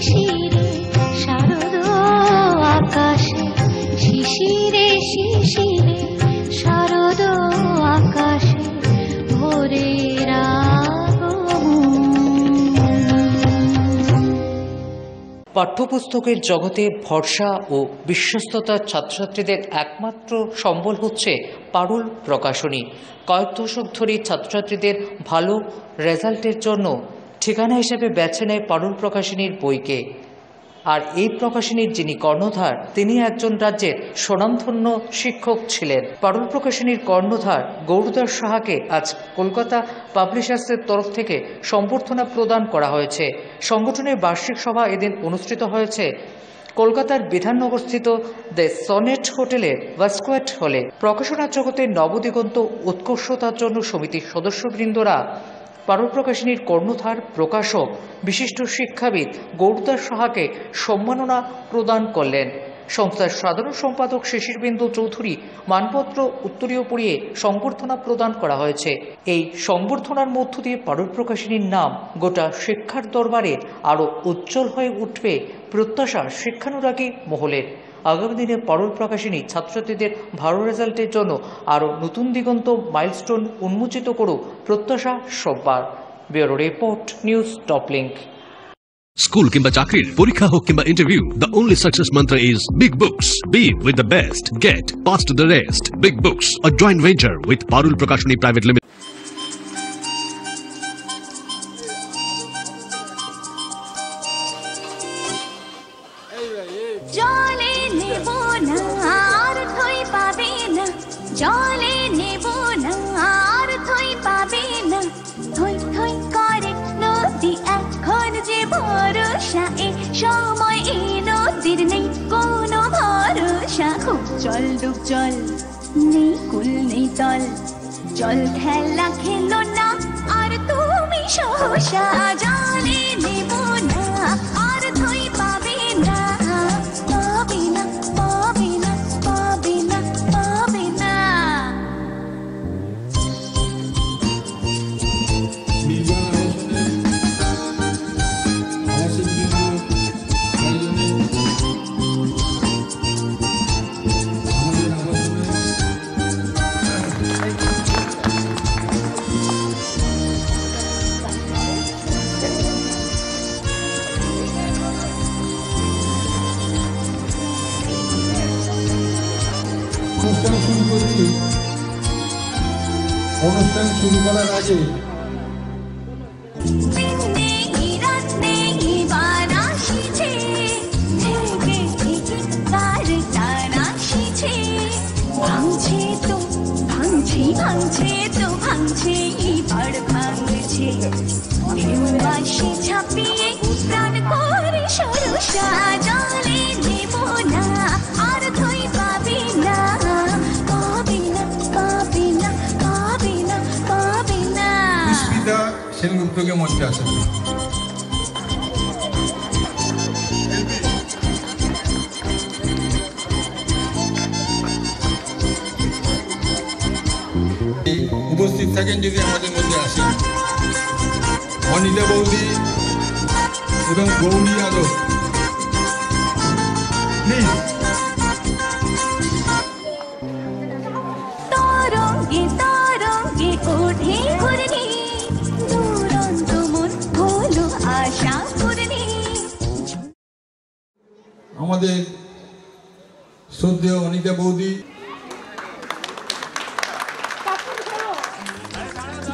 শিশিরে শারদ আকাশে শিশিরে শিশিরে শারদ আকাশে ভোরের পাঠ্যপুস্তকের জগতে ভরসা ও বিশ্বস্ততার ছাত্রছাত্রীদের একমাত্র সম্বল হচ্ছে পারুল প্রকাশনী। কয়েক দশক ধরে ছাত্রছাত্রীদের ভালো রেজাল্টের জন্য ঠিকানা হিসেবে বেছে নেয় পারুল প্রকাশনীর বইকে। আর এই প্রকাশনীর যিনি কর্ণধার তিনি একজন রাজ্যের স্বনামধন্য শিক্ষক ছিলেন। পারুল প্রকাশনীর কর্ণধার গৌরদাস সাহাকে আজ কলকাতা পাবলিশার্সের তরফ থেকে সম্বর্ধনা প্রদান করা হয়েছে। সংগঠনের বার্ষিক সভা এদিন অনুষ্ঠিত হয়েছে কলকাতার বিধাননগরস্থিত দ্য সনেট হোটেলের ওয়াস্কোয়েট হলে। প্রকাশনা জগতের নবদিগন্ত উৎকর্ষতার জন্য সমিতির সদস্যবৃন্দরা পারুল প্রকাশনীর কর্ণধার প্রকাশক বিশিষ্ট শিক্ষাবিদ গৌরদাস সাহাকে সম্মাননা প্রদান করলেন। সংস্থার সাধারণ সম্পাদক শিশিরবিন্দু চৌধুরী মানপত্র উত্তরীয় পড়িয়ে সংবর্ধনা প্রদান করা হয়েছে। এই সংবর্ধনার মধ্য দিয়ে পারুল প্রকাশনীর নাম গোটা শিক্ষার দরবারে আরও উজ্জ্বল হয়ে উঠবে প্রত্যাশা শিক্ষানুরাগী মহলের। আগামী দিনে পারুল প্রকাশনী ছাত্রছাত্রীদের ভালো রেজাল্টের জন্য আরও নতুন দিগন্ত মাইলস্টোন উন্মোচিত করুক প্রত্যাশা সব্বার। Bureau report, news top link. School কিংবা চাকরির পরীক্ষা হোক কিংবা interview, the only success mantra is Big Books. Be with the best. Get past the rest. Big Books, a joint venture with Parul Prakashani Private Limited. জলে নেব না আর থই পাবে না, জলে নেব না আর থই পাবে না, থই থই করে নদী এখন যে ভরসা, এ সময় এই নদীর নেই কোনো ভরসা। খুব জল ডুব জল নেই কুল নেই তল, জল খেলা খেলো না আর তুমি সহসা, জলে নেব না আর থই পাবে না, পাবে না পাবে না পাবে না পাবে না। অনুষ্ঠান শুরু করার আগে ভাঙছে তো ভাঙছে এবার ভাঙছে, ছাপিয়ে প্রাণ করে সরসা, জলে নেব না আর থই পাবে না, পাবে না পাবে না পাবে না পাবে না। সুস্মিতা সেনগুপ্তকে মঞ্চে আসেন। উপস্থিত থাকেন যদি আমাদের মধ্যে আসেন অনিতা বৌদি এবং গৌরী যাদব, প্লিজ। তরঙ্গে তরঙ্গে ওঠে ঘূর্ণি, দুরন্ত মন হলো আশা পূর্ণি। আমাদের শ্রদ্ধেয় অনিতা বৌদি।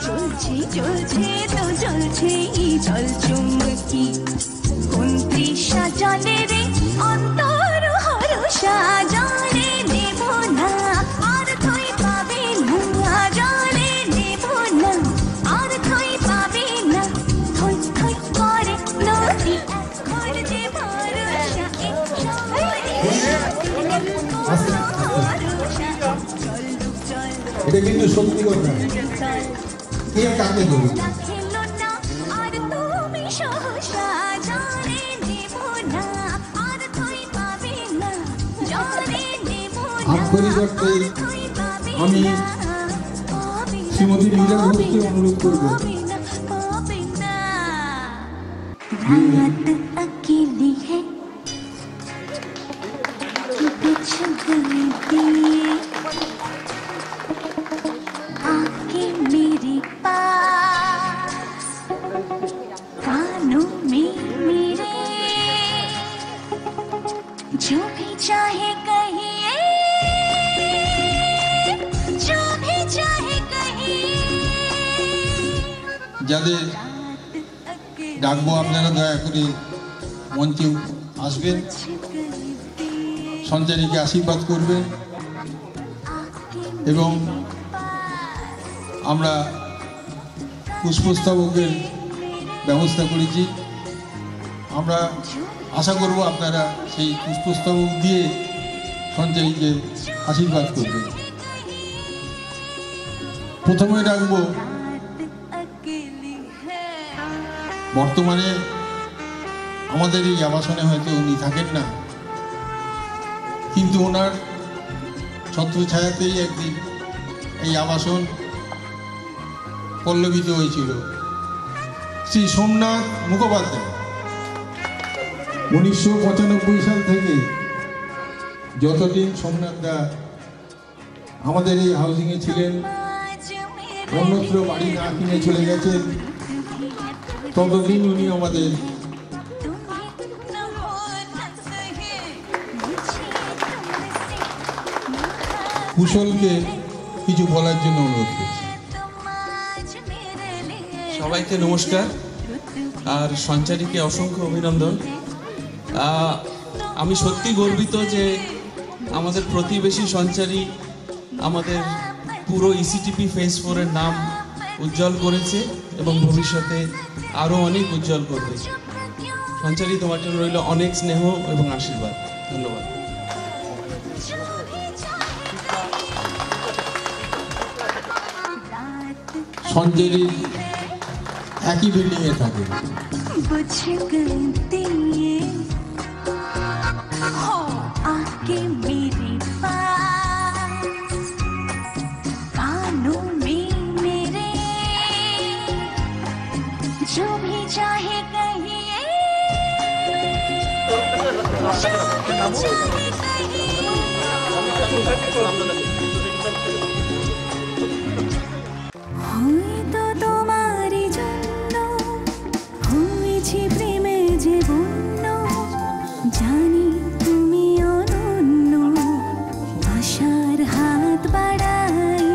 চলছে চলছে তো চলছে জল চুম্বকি, কোন তৃষা জলে রে অন্তর হরসা, জলে নেব না আর থই পাবে না, জলে নেব না আর থই পাবে না, থই থই করে নদী এখন যে ভরসা, এটা কিন্তু সত্যি কথা, কে কাকে দেবে? আক্ষরিক অর্থে আমি শ্রীমতী মীরা ঘোষকে অনুরোধ করব। যাদের ডাকবো আপনারা দয়া করে মঞ্চে আসবেন, সঞ্চারীকে আশীর্বাদ করবেন এবং আমরা পুষ্পস্তবকের ব্যবস্থা করেছি। আমরা আশা করব আপনারা সেই পুষ্পস্তবক দিয়ে সঞ্চারীকে আশীর্বাদ করবেন। প্রথমে ডাকবো, বর্তমানে আমাদের এই আবাসনে হয়তো উনি থাকেন না, কিন্তু ওনার ছত্রছায়াতেই একদিন এই আবাসন পল্লবিত হয়েছিল। শ্রী সোমনাথ মুখোপাধ্যায় 1995 সাল থেকে যতদিন সোমনাথদা আমাদের এই হাউজিংয়ে ছিলেন, অন্যত্র বাড়ি না কিনে চলে গেছেন, ততদিন উনি আমাদের কুশলকে কিছু বলার জন্য অনুরোধ করছি। সবাইকে নমস্কার আর সঞ্চারীকে অসংখ্য অভিনন্দন। আমি সত্যি গর্বিত যে আমাদের প্রতিবেশী সঞ্চারী আমাদের পুরো ইসিটিপি ফেজ 4-এর নাম উজ্জ্বল করেছে এবং ভবিষ্যতে আরও অনেক উজ্জ্বল করবে। সঞ্চারী, তোমার জন্য রইল অনেক স্নেহ এবং আশীর্বাদ। ধন্যবাদ। সঞ্চারী একই বিল্ডিংয়ে থাকে। जो भी चाहे कहिए, হয়তো তোমারই জন্য হয়েছি প্রেমে যে বন্য, জানি তুমি অনন্য, আশার হাত বাড়াই।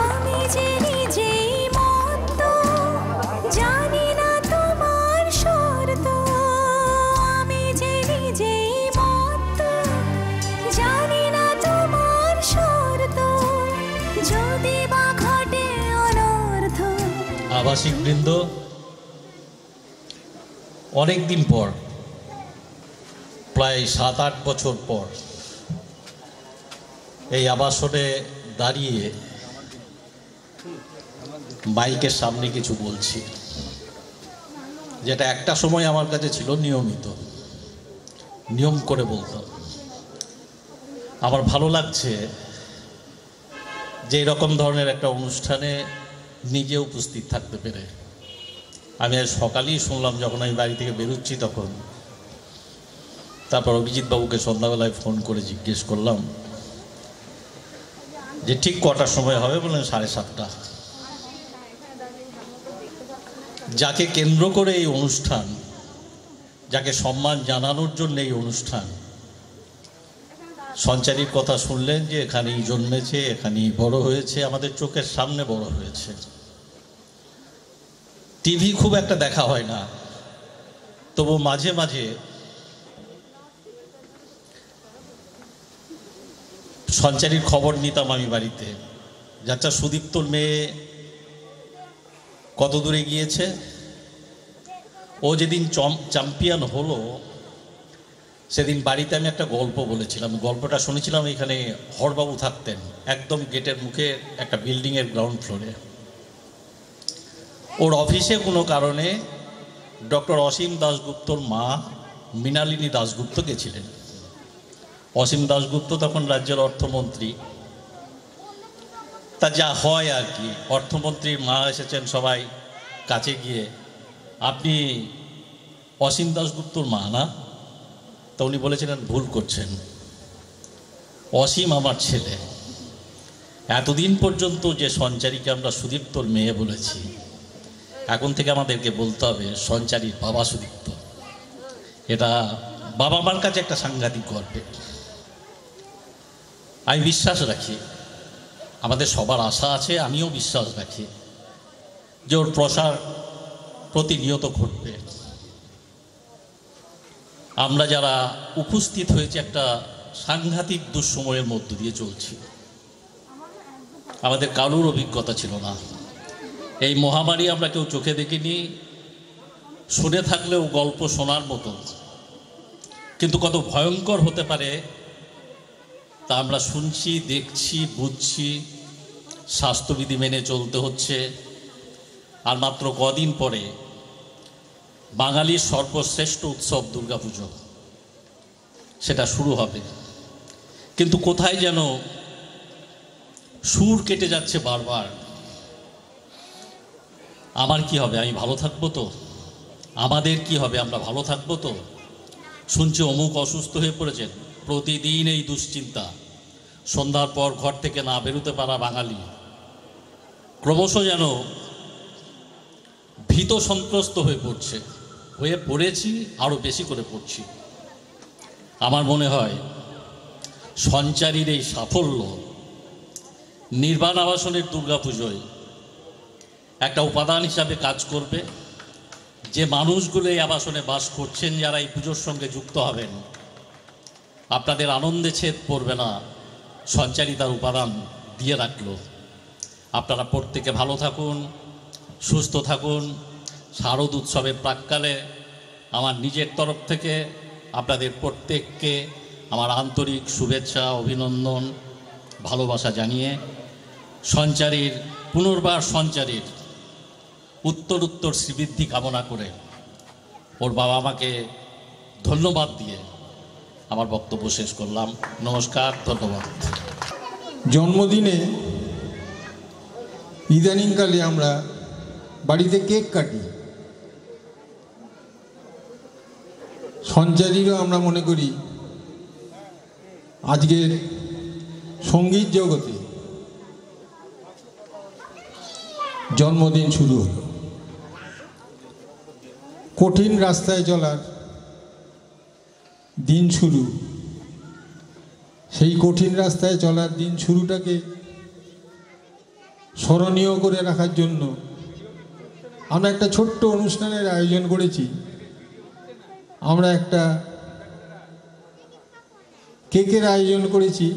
আমি যে নিজেই মত্ত, জানি না তোমার শর্ত। আমি যে নিজেই মত্ত, জানি না তোমার শর্ত, যদি বা ঘটে অনর্থ। আবাসিক বৃন্দ, অনেক দিন পর, প্রায় 7-8 বছর পর এই আবাসনে দাঁড়িয়ে মাইকের সামনে কিছু বলছি, যেটা একটা সময় আমার কাছে ছিল নিয়মিত, নিয়ম করে বলতাম। আমার ভালো লাগছে যে এরকম ধরনের একটা অনুষ্ঠানে নিজে উপস্থিত থাকতে পেরে। আমি আজ সকালেই শুনলাম, যখন আমি বাড়ি থেকে বেরোচ্ছি তখন, তারপর অভিজিৎ বাবুকে সন্ধ্যাবেলায় ফোন করে জিজ্ঞেস করলাম যে ঠিক কটার সময় হবে, বললেন 7:30। যাকে কেন্দ্র করে এই অনুষ্ঠান, যাকে সম্মান জানানোর জন্য এই অনুষ্ঠান, সঞ্চারীর কথা শুনলেন যে এখানেই জন্মেছে, এখানেই বড় হয়েছে, আমাদের চোখের সামনে বড় হয়েছে। টিভি খুব একটা দেখা হয় না, তবু মাঝে মাঝে সঞ্চারীর খবর নিতাম আমি বাড়িতে। যাচ্ছা সুদীপ্তর মেয়ে কত দূরে গিয়েছে, ও যেদিন চ্যাম্পিয়ন হলো সেদিন বাড়িতে আমি একটা গল্প বলেছিলাম। গল্পটা শুনেছিলাম, এখানে হরবাবু থাকতেন একদম গেটের মুখে একটা বিল্ডিংয়ের গ্রাউন্ড ফ্লোরে। ওর অফিসে কোনো কারণে ডক্টর অসীম দাশগুপ্তর মা মৃণালিনী দাশগুপ্ত গেছিলেন। অসীম দাশগুপ্ত তখন রাজ্যের অর্থমন্ত্রী, তা যা হয় আর কি, অর্থমন্ত্রীর মা এসেছেন, সবাই কাছে গিয়ে, আপনি অসীম দাশগুপ্তর মা না? তা উনি বলেছিলেন, ভুল করছেন, অসীম আমার ছেলে। এতদিন পর্যন্ত যে সঞ্চারীকে আমরা সুদীপ্তর মেয়ে বলেছি, এখন থেকে আমাদেরকে বলতে হবে সঞ্চারীর বাবা সুদীপ্ত। এটা বাবা মার কাছে একটা সাংঘাতিক গর্বের। আমি বিশ্বাস রাখি, আমাদের সবার আশা আছে, আমিও বিশ্বাস রাখি যে ওর প্রসার প্রতিনিয়ত ঘটবে। আমরা যারা উপস্থিত হয়েছি একটা সাংঘাতিক দুঃসময়ের মধ্য দিয়ে চলছি। আমাদের কারোর অভিজ্ঞতা ছিল না। এই মহামারী আমরা কেউ চোখে দেখিনি, শুনে থাকলেও গল্প শোনার মতো, কিন্তু কত ভয়ঙ্কর হতে পারে তা আমরা শুনছি, দেখছি, বুঝছি। স্বাস্থ্যবিধি মেনে চলতে হচ্ছে। আর মাত্র কদিন পরে বাঙালির সর্বশ্রেষ্ঠ উৎসব দুর্গাপুজো, সেটা শুরু হবে। কিন্তু কোথায় যেন সুর কেটে যাচ্ছে বারবার। আমার কি হবে? আমি ভালো থাকবো তো? আমাদের কি হবে? আমরা ভালো থাকবো তো? শুনছি অমুক অসুস্থ হয়ে পড়েছেন। প্রতিদিন এই দুশ্চিন্তা। সন্ধ্যার পর ঘর থেকে না বেরোতে পারা বাঙালি ক্রমশ যেন ভীত সন্ত্রস্ত হয়ে পড়েছি, আরও বেশি করে পড়ছি। আমার মনে হয় সঞ্চারীর এই সাফল্য নির্বাণ আবাসনের দুর্গাপুজোয় একটা উপাদান হিসাবে কাজ করবে। যে মানুষগুলো এই আবাসনে বাস করছেন, যারা এই পুজোর সঙ্গে যুক্ত হবেন, আপনাদের আনন্দে ছেদ পড়বে না। সঞ্চারী তার উপাদান দিয়ে রাখলো। আপনারা প্রত্যেকে ভালো থাকুন, সুস্থ থাকুন। শারদ উৎসবের প্রাক্কালে আমার নিজের তরফ থেকে আপনাদের প্রত্যেককে আমার আন্তরিক শুভেচ্ছা, অভিনন্দন, ভালোবাসা জানিয়ে পুনর্বার সঞ্চারীর উত্তর শ্রীবৃদ্ধি কামনা করে ওর বাবা মাকে ধন্যবাদ দিয়ে আমার বক্তব্য শেষ করলাম। নমস্কার, ধন্যবাদ। জন্মদিনে ইদানিংকালে আমরা বাড়িতে কেক কাটি। সঞ্চারীরও আমরা মনে করি আজকের সঙ্গীত জগতে জন্মদিন শুরু হলো। কঠিন রাস্তায় চলার দিন শুরু। সেই কঠিন রাস্তায় চলার দিন শুরুটাকে স্মরণীয় করে রাখার জন্য আমরা একটা ছোট্ট অনুষ্ঠানের আয়োজন করেছি। আমরা একটা কেকের আয়োজন করেছি।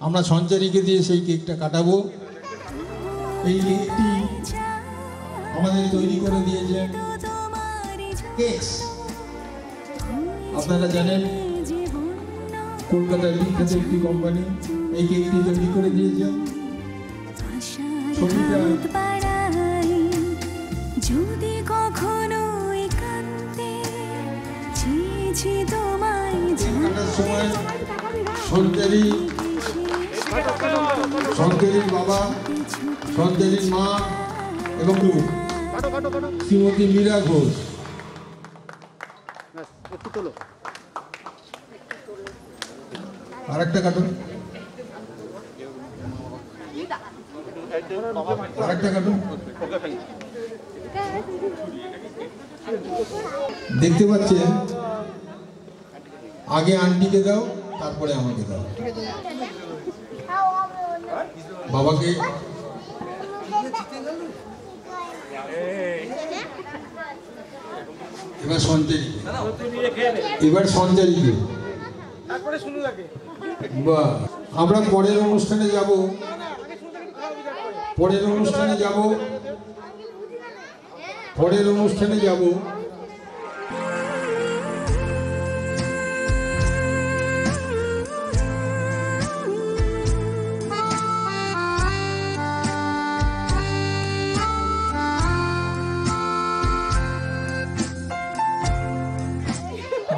আমরা সঞ্চারীকে দিয়ে সেই কেকটা কাটাবো। এই কেকটি আমাদের তৈরি করে দিয়েছেন কেকস। আপনারা জানেন কলকাতার বিখ্যাত একটি কোম্পানি এই কেকটি তৈরি করে দিয়েছেন। ছবিটা যদি কখনো কাটার সময় সঞ্চারীর বাবা, সঞ্চারীর মা এবং শ্রীমতী মীরা ঘোষ আরেকটা কাটুন, দেখতে পাচ্ছেন। আগে আন্টিকে দাও, তারপরে আমাকে দাও। বাবাকে এবার সঞ্চারীকে বাহ। আমরা পরের অনুষ্ঠানে যাব।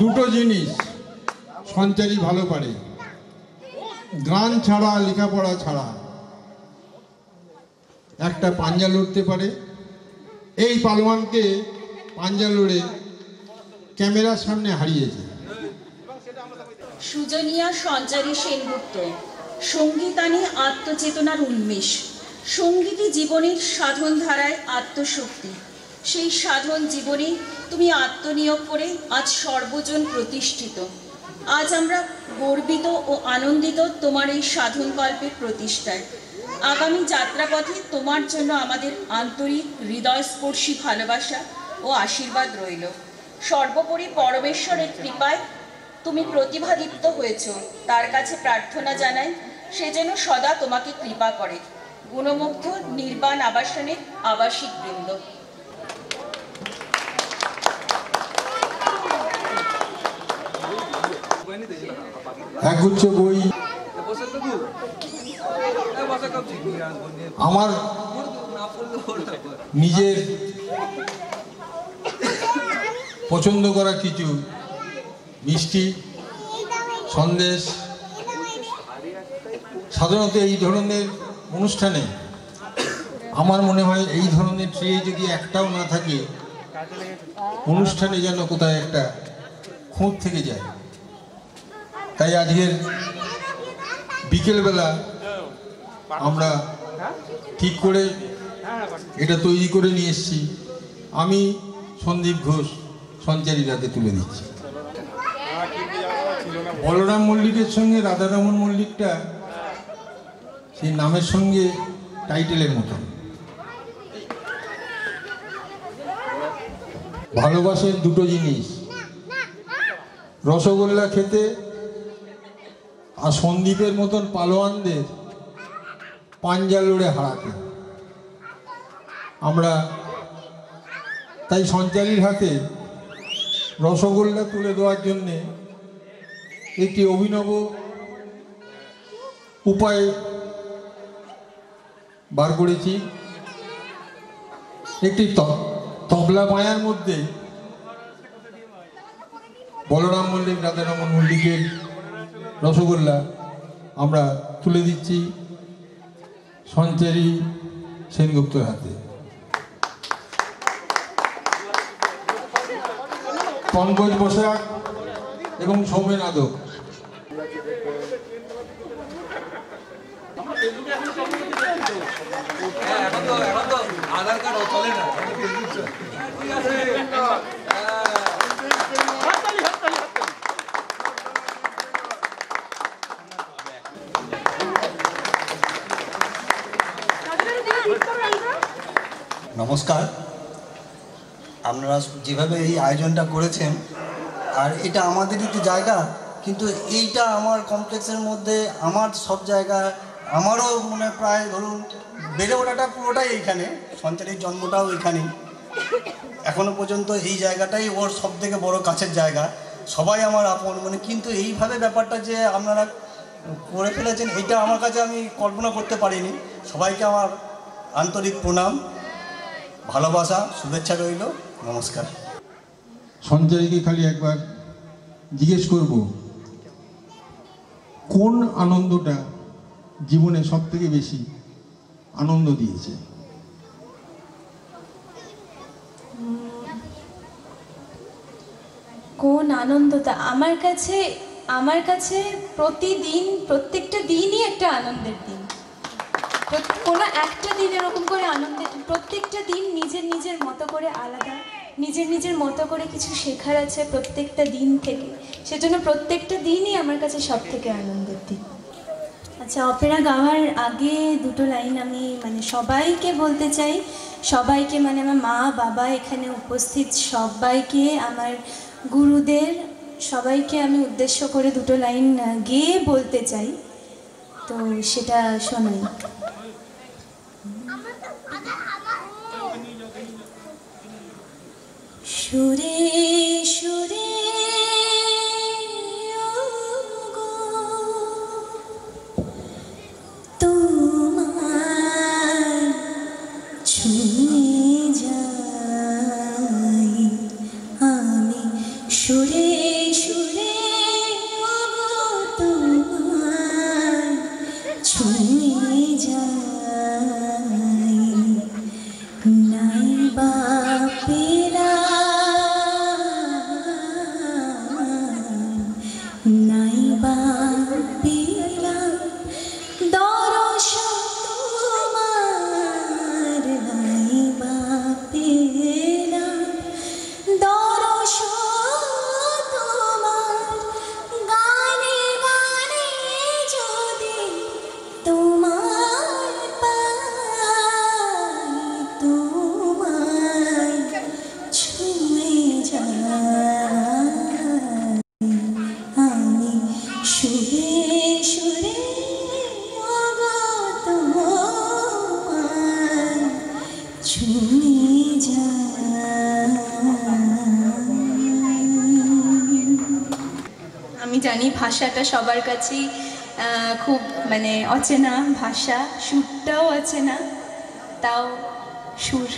দুটো জিনিস সঞ্চারী ভালো পারে, গান ছাড়া, লেখাপড়া ছাড়া। একটা পাঞ্জা লড়তে পারে। এই পালোয়ানকে পাঞ্জা লড়ে ক্যামেরার সামনে হারিয়েছে। সুজনিয়া সঞ্চারী সেনগুপ্ত। সঙ্গীতানি আত্মচেতনার উন্মেষ। সঙ্গীতই জীবনের সাধন ধারায় আত্মশক্তি। সেই সাধন জীবনে তুমি আত্মনিয়োগ করে আজ সর্বজন প্রতিষ্ঠিত। আজ আমরা গর্বিত ও আনন্দিত তোমার এই সাধনকল্পের প্রতিষ্ঠায়। আগামী যাত্রাপথে তোমার জন্য আমাদের আন্তরিক হৃদয়স্পর্শী ভালোবাসা ও আশীর্বাদ রইল। সর্বোপরি পরমেশ্বরের কৃপায় তুমি প্রতিভাদীপ্ত হয়েছ, তার কাছে প্রার্থনা জানাই সে যেন সদা তোমাকে কৃপা করে। গুণমুগ্ধ নির্বাণ আবাসনের আবাসিক বৃন্দ। একগুচ্ছ বই আমার নিজের পছন্দ করা কিছু মিষ্টি সন্দেশ। সাধারণত এই ধরনের অনুষ্ঠানে আমার মনে হয় এই ধরনের ট্রে যদি একটাও না থাকে অনুষ্ঠানে যেন কোথায় একটা খুঁত থেকে যায়। তাই আজকের বিকেলবেলা আমরা ঠিক করে এটা তৈরি করে নিয়ে এসেছি। আমি সন্দীপ ঘোষ সঞ্চারীর হাতে তুলে দিচ্ছি। বলরাম মল্লিকের সঙ্গে রাধারমন মল্লিকটা সেই নামের সঙ্গে টাইটেলের মতো। ভালোবাসেন দুটো জিনিস, রসগোল্লা খেতে আর সন্দীপের মতন পালোয়ানদের পাঞ্জা লড়ে হারাতে। আমরা তাই সঞ্চারীর হাতে রসগোল্লা তুলে দেওয়ার জন্যে একটি অভিনব উপায় বার করেছি। একটি তবলা মায়ার মধ্যে বলরাম মল্লিক রাধারমন মল্লিকের রসগোল্লা আমরা তুলে দিচ্ছি সঞ্চারী সেনগুপ্তর হাতে। পঙ্কজ বসাক এবং সৌমেন আদক। আধার কার্ড চলে না। নমস্কার। আপনারা যেভাবে এই আয়োজনটা করেছেন, আর এটা আমাদেরই তো জায়গা, কিন্তু এইটা আমার কমপ্লেক্সের মধ্যে আমার সব জায়গা, আমারও মনে প্রায় ধরুন বেড়ে ওঠাটা পুরোটাই এইখানে, সঞ্চারীর জন্মটাও এইখানেই। এখনো পর্যন্ত এই জায়গাটাই ওর সব থেকে বড় কাছের জায়গা, সবাই আমার আপন মানে। কিন্তু এইভাবে ব্যাপারটা যে আপনারা করে ফেলেছেন, এইটা আমার কাছে আমি কল্পনা করতে পারিনি। সবাইকে আমার আন্তরিক প্রণাম, ভালোবাসা, শুভেচ্ছা রইল। নমস্কার। সঞ্চারীকে খালি একবার জিজ্ঞেস করব, কোন আনন্দটা জীবনে সব থেকে বেশি আনন্দ দিয়েছে? কোন আনন্দটা? আমার কাছে প্রতিদিন, প্রত্যেকটা দিনই একটা আনন্দের দিন। কোনো একটা দিন এরকম করে আনন্দের, প্রত্যেকটা দিন নিজের নিজের মতো করে আলাদা, নিজের নিজের মতো করে কিছু শেখার আছে প্রত্যেকটা দিন থেকে। সেজন্য প্রত্যেকটা দিনই আমার কাছে সব থেকে আনন্দের দিন। আচ্ছা, অপেরা গাওয়ার আগে দুটো লাইন আমি মানে সবাইকে বলতে চাই, সবাইকে মানে আমার মা বাবা এখানে উপস্থিত সবাইকে, আমার গুরুদের সবাইকে আমি উদ্দেশ্য করে দুটো লাইন গেয়ে বলতে চাই, তো সেটা শোনাই। সুরে সুরে তোমার ছুঁয়ে যাই আমি, সুরে সুরে তোমার ছুঁয়ে যাই, নাই বাপেরা ভাষাটা সবার কাছেই খুব মানে অচেনা ভাষা, সুরটাও অচেনা, তাও সুর।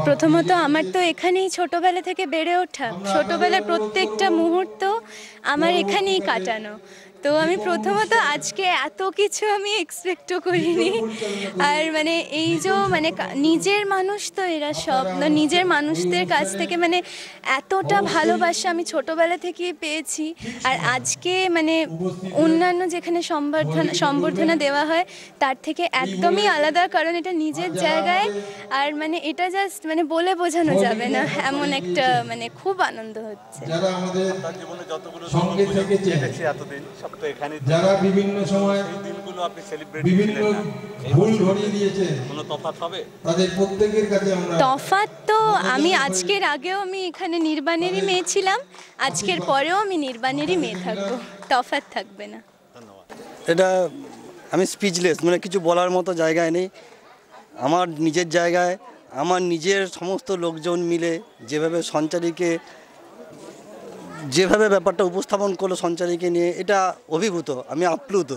প্রথমত আমার তো এখানেই ছোটবেলা থেকে বেড়ে ওঠা, ছোটবেলার প্রত্যেকটা মুহূর্ত আমার এখানেই কাটানো। তো আমি প্রথমত আজকে এত কিছু আমি এক্সপেক্টও করিনি। আর মানে এই যে মানে নিজের মানুষ তো এরা সব, নিজের মানুষদের কাছ থেকে মানে এতটা ভালোবাসা আমি ছোটবেলা থেকেই পেয়েছি। আর আজকে মানে অন্যান্য যেখানে সম্বর্ধনা দেওয়া হয় তার থেকে একদমই আলাদা, কারণ এটা নিজের জায়গায়। আর মানে এটা জাস্ট মানে বলে বোঝানো যাবে না, এমন একটা মানে খুব আনন্দ হচ্ছে। যারা আমাদের সঙ্গে থেকেছে এতদিন, যারা বিভিন্ন সময় বিভিন্ন ভুল ধরিয়ে দিয়েছে, কোনো তফাৎ হবে তাদের প্রত্যেকের কাছে আমরা তফাৎ তো আমি আজকের আগেও আমি এখানে নির্বাণেরই মেয়ে ছিলাম, আজকের পরেও আমি নির্বাণেরই মেয়ে থাকবো, তফাৎ থাকবে না। এটা আমি স্পিচলেস, মানে কিছু বলার মতো জায়গায় নেই। আমার নিজের জায়গায় আমার নিজের সমস্ত লোকজন মিলে যেভাবে সঞ্চারীকে যেভাবে ব্যাপারটা উপস্থাপন করলো সঞ্চারীকে নিয়ে, এটা অভিভূত, আমি আপ্লুত।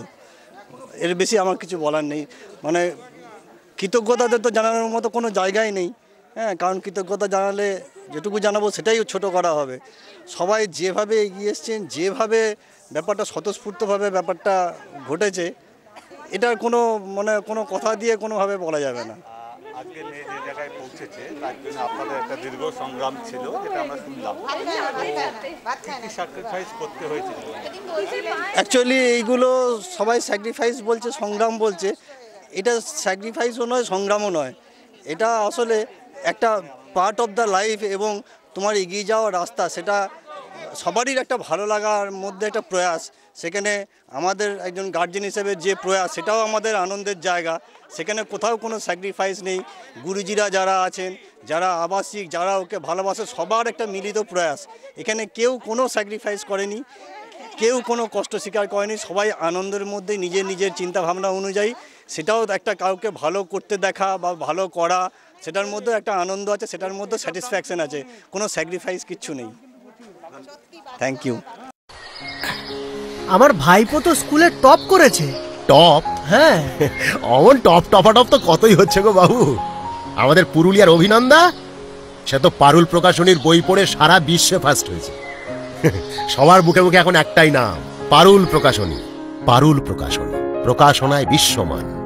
এর বেশি আমার কিছু বলার নেই। মানে কৃতজ্ঞতাদের তো জানানোর মতো কোনো জায়গাই নেই, হ্যাঁ, কারণ কৃতজ্ঞতা জানালে যেটুকু জানাবো সেটাই ছোট করা হবে। সবাই যেভাবে এগিয়ে এসছেন, যেভাবে ব্যাপারটা স্বতঃস্ফূর্তভাবে ব্যাপারটা ঘটেছে, এটার কোনো মানে কোনো কথা দিয়ে কোনোভাবে বলা যাবে না। আজকে মেয়ে যে জায়গায় পৌঁছেছে তার জন্য আপনাদের একটা দীর্ঘ সংগ্রাম ছিল, যেটা আমরা শুনলাম। কি স্যাক্রিফাইস করতে হয়েছিল? অ্যাকচুয়ালি এইগুলো সবাই স্যাক্রিফাইস বলছে, সংগ্রাম বলছে, এটা স্যাক্রিফাইসও নয়, সংগ্রামও নয়। এটা আসলে একটা পার্ট অফ দ্য লাইফ এবং তোমার এগিয়ে যাওয়ার রাস্তা। সেটা সবারই একটা ভালো লাগার মধ্যে একটা প্রয়াস। সেখানে আমাদের একজন গার্জেন হিসেবে যে প্রয়াস, সেটাও আমাদের আনন্দের জায়গা। সেখানে কোথাও কোনো স্যাক্রিফাইস নেই। গুরুজিরা যারা আছেন, যারা আবাসিক, যারা ওকে ভালোবাসে, সবার একটা মিলিত প্রয়াস। এখানে কেউ কোনো স্যাক্রিফাইস করেনি, কেউ কোনো কষ্ট স্বীকার করেনি। সবাই আনন্দের মধ্যে নিজের নিজের চিন্তাভাবনা অনুযায়ী, সেটাও একটা কাউকে ভালো করতে দেখা বা ভালো করা, সেটার মধ্যে একটা আনন্দ আছে, সেটার মধ্যে স্যাটিসফ্যাকশন আছে। কোনো স্যাক্রিফাইস কিচ্ছু নেই। Thank you. আমার ভাইপো তো স্কুলে টপ করেছে। টপ? হ্যাঁ, অমন টপ টপাটপ তো কতই হচ্ছে গো বাবু। আমাদের পুরুলিয়ার অভিনন্দা সে তো পারুল প্রকাশনীর বই পড়ে সারা বিশ্বে ফার্স্ট হয়েছে। সবার মুখে মুখে এখন একটাই নাম, পারুল প্রকাশনী। পারুল প্রকাশনী, প্রকাশনায় বিশ্বমান।